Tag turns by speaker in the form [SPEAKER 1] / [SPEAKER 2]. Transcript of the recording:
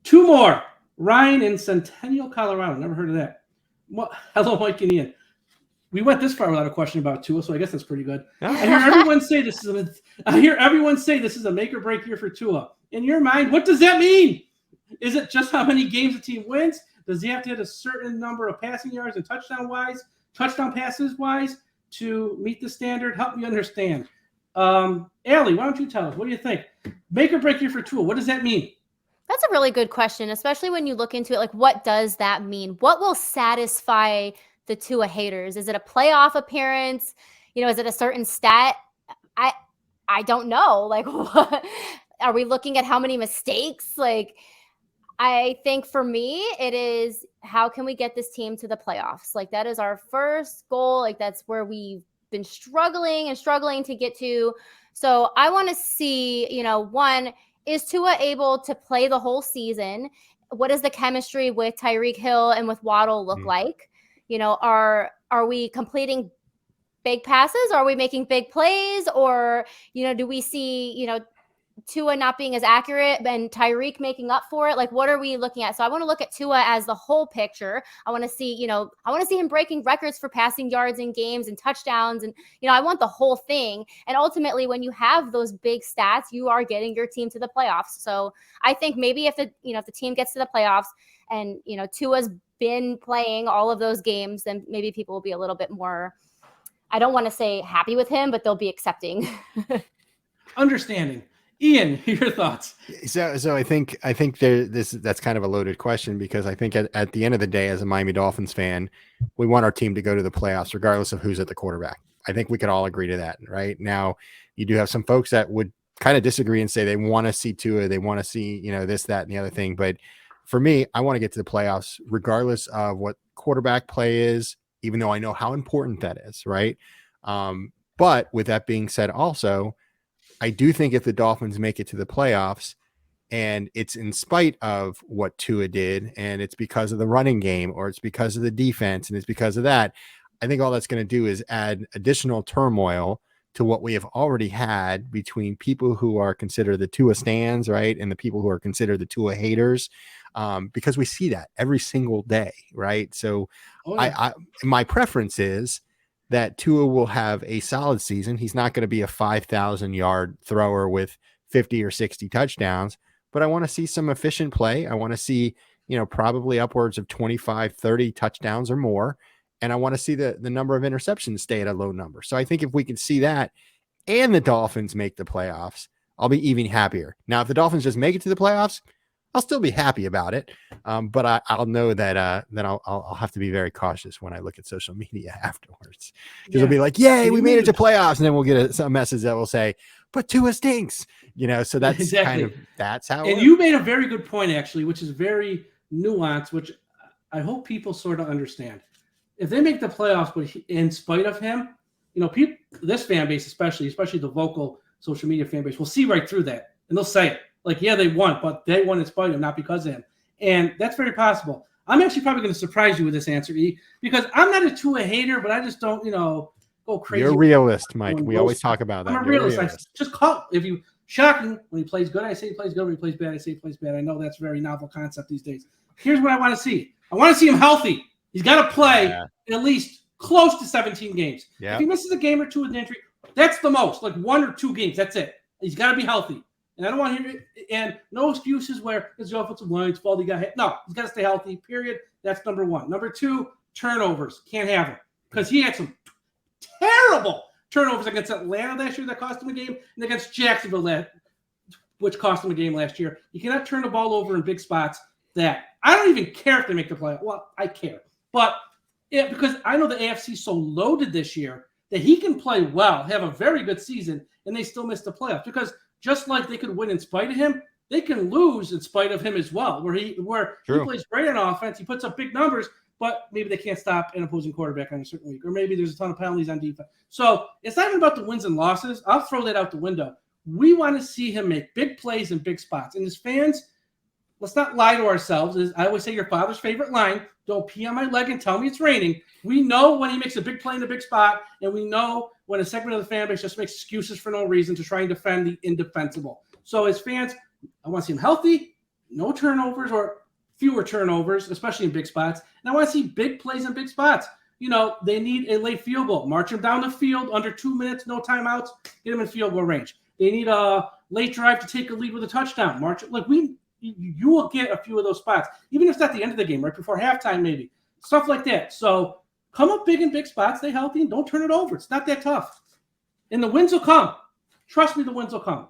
[SPEAKER 1] Two more. Ryan in Centennial, Colorado. Never heard of that. Well, hello, Mike and Ian. We went this far without a question about Tua, so I guess that's pretty good. I hear everyone say this is a make or break year for Tua. In your mind, what does that mean? Is it just how many games the team wins? Does he have to hit a certain number of passing yards and touchdown passes wise to meet the standard? Help me understand. Allie, why don't you tell us? What do you think? Make or break year for Tua. What does that mean?
[SPEAKER 2] That's a really good question, especially when you look into it. Like, what does that mean? What will satisfy the Tua haters? Is it a playoff appearance? Is it a certain stat? I don't know. Like, what are we looking at? How many mistakes? Like, I think for me, it is how can we get this team to the playoffs? Like, that is our first goal. Like, that's where we've been struggling to get to. So I want to see, one, is Tua able to play the whole season? What does the chemistry with Tyreek Hill and with Waddle look like? Are we completing big passes? Are we making big plays? Or, do we see, Tua not being as accurate and Tyreek making up for it? Like, what are we looking at? So I want to look at Tua as the whole picture. I want to see him breaking records for passing yards in games and touchdowns. And, I want the whole thing. And ultimately, when you have those big stats, you are getting your team to the playoffs. So I think maybe if the team gets to the playoffs and, Tua's been playing all of those games, then maybe people will be a little bit more, I don't want to say happy with him, but they'll be accepting.
[SPEAKER 1] Understanding. Ian, your thoughts?
[SPEAKER 3] So I think that's kind of a loaded question, because I think at the end of the day, as a Miami Dolphins fan, we want our team to go to the playoffs regardless of who's at the quarterback. I think we could all agree to that, right? Now, you do have some folks that would kind of disagree and say they want to see Tua, they want to see, this, that, and the other thing. But for me, I want to get to the playoffs regardless of what quarterback play is, even though I know how important that is, right? But with that being said, also, I do think if the Dolphins make it to the playoffs and it's in spite of what Tua did, and it's because of the running game, or it's because of the defense, and it's because of that, I think all that's going to do is add additional turmoil to what we have already had between people who are considered the Tua stans, right, and the people who are considered the Tua haters, because we see that every single day, right? So my preference is that Tua will have a solid season. He's not going to be a 5,000-yard thrower with 50 or 60 touchdowns, but I want to see some efficient play. I want to see, probably upwards of 25, 30 touchdowns or more. And I want to see the number of interceptions stay at a low number. So I think if we can see that and the Dolphins make the playoffs, I'll be even happier. Now, if the Dolphins just make it to the playoffs, I'll still be happy about it. But I'll know that I'll have to be very cautious when I look at social media afterwards, because it'll be like, yay, we made it to playoffs. And then we'll get a message that will say, but Tua stinks, so that's
[SPEAKER 1] exactly.
[SPEAKER 3] That's how.
[SPEAKER 1] And you made a very good point, actually, which is very nuanced, which I hope people sort of understand. If they make the playoffs, but in spite of him, people, this fan base, especially the vocal social media fan base, will see right through that. And they'll say it. Like, yeah, they won, but they won in spite of him, not because of him. And that's very possible. I'm actually probably going to surprise you with this answer, E, because I'm not a Tua hater, but I just don't, go crazy.
[SPEAKER 3] You're a realist, Mike. We always talk about that.
[SPEAKER 1] I'm a realist. I just call if you shocking when he plays good, I say he plays good. When he plays bad, I say he plays bad. I know that's a very novel concept these days. Here's what I want to see. I want to see him healthy. He's got to play at least close to 17 games.
[SPEAKER 3] Yeah.
[SPEAKER 1] If he misses a game or two with an injury, that's the most, like 1 or 2 games. That's it. He's got to be healthy. And I don't want him – and no excuses where it's the offensive line's fault. He got hit. No, he's got to stay healthy, period. That's number 1. Number 2, turnovers. Can't have them, because he had some terrible turnovers against Atlanta last year that cost him a game, and against Jacksonville, which cost him a game last year. You cannot turn the ball over in big spots. That I don't even care if they make the playoff. Well, I care. But because I know the AFC is so loaded this year that he can play well, have a very good season, and they still miss the playoffs. Because just like they could win in spite of him, they can lose in spite of him as well, where he plays great on offense, he puts up big numbers, but maybe they can't stop an opposing quarterback on a certain week, or maybe there's a ton of penalties on defense. So it's not even about the wins and losses. I'll throw that out the window. We want to see him make big plays in big spots. And as fans, let's not lie to ourselves. As I always say, your father's favorite line, don't pee on my leg and tell me it's raining. We know when he makes a big play in a big spot, and we know when a segment of the fan base just makes excuses for no reason to try and defend the indefensible. So as fans, I want to see him healthy, no turnovers or fewer turnovers, especially in big spots. And I want to see big plays in big spots. They need a late field goal. March them down the field under 2 minutes, no timeouts. Get them in field goal range. They need a late drive to take a lead with a touchdown. You will get a few of those spots, even if it's at the end of the game, right before halftime, maybe stuff like that. So come up big in big spots, stay healthy, and don't turn it over. It's not that tough, and the wins will come. Trust me, the wins will come.